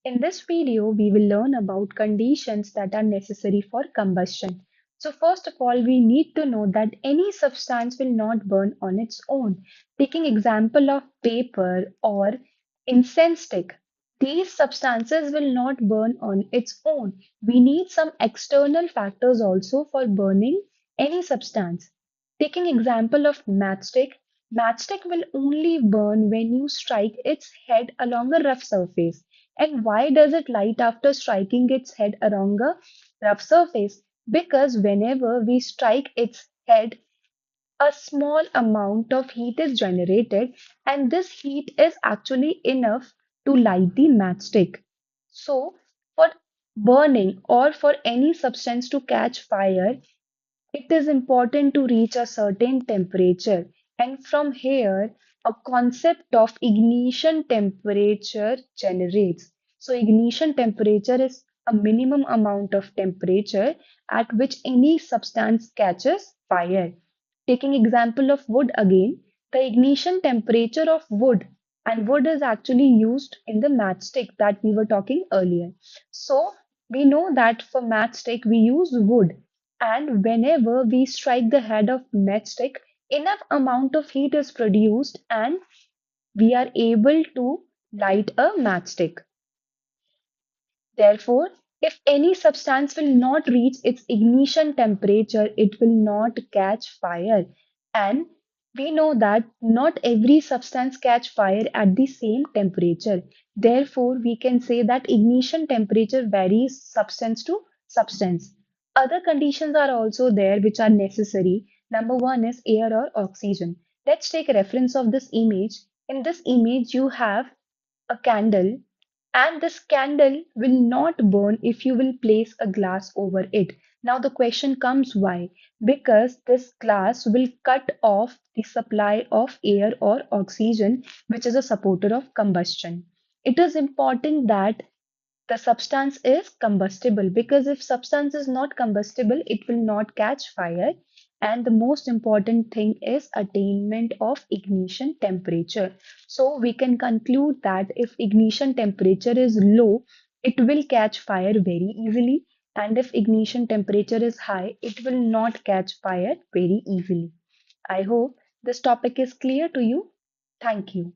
In this video, we will learn about conditions that are necessary for combustion. So first of all, we need to know that any substance will not burn on its own. Taking example of paper or incense stick, these substances will not burn on its own. We need some external factors also for burning any substance. Taking example of matchstick, matchstick will only burn when you strike its head along a rough surface. And why does it light after striking its head along a rough surface? Because whenever we strike its head, a small amount of heat is generated, and this heat is actually enough to light the matchstick. So, for burning or for any substance to catch fire, it is important to reach a certain temperature, and from here, a concept of ignition temperature generates. So, ignition temperature is a minimum amount of temperature at which any substance catches fire. Taking example of wood again, the ignition temperature of wood, and wood is actually used in the matchstick that we were talking earlier. So, we know that for matchstick we use wood, and whenever we strike the head of matchstick, enough amount of heat is produced and we are able to light a matchstick. Therefore, if any substance will not reach its ignition temperature, it will not catch fire. And we know that not every substance catch fire at the same temperature. Therefore, we can say that ignition temperature varies substance to substance. Other conditions are also there which are necessary. Number one is air or oxygen. Let's take reference of this image. In this image, you have a candle, and this candle will not burn if you will place a glass over it. Now the question comes why? Because this glass will cut off the supply of air or oxygen, which is a supporter of combustion. It is important that the substance is combustible, because if substance is not combustible, it will not catch fire. And the most important thing is attainment of ignition temperature. So we can conclude that if ignition temperature is low, it will catch fire very easily, and if ignition temperature is high, it will not catch fire very easily. I hope this topic is clear to you. Thank you.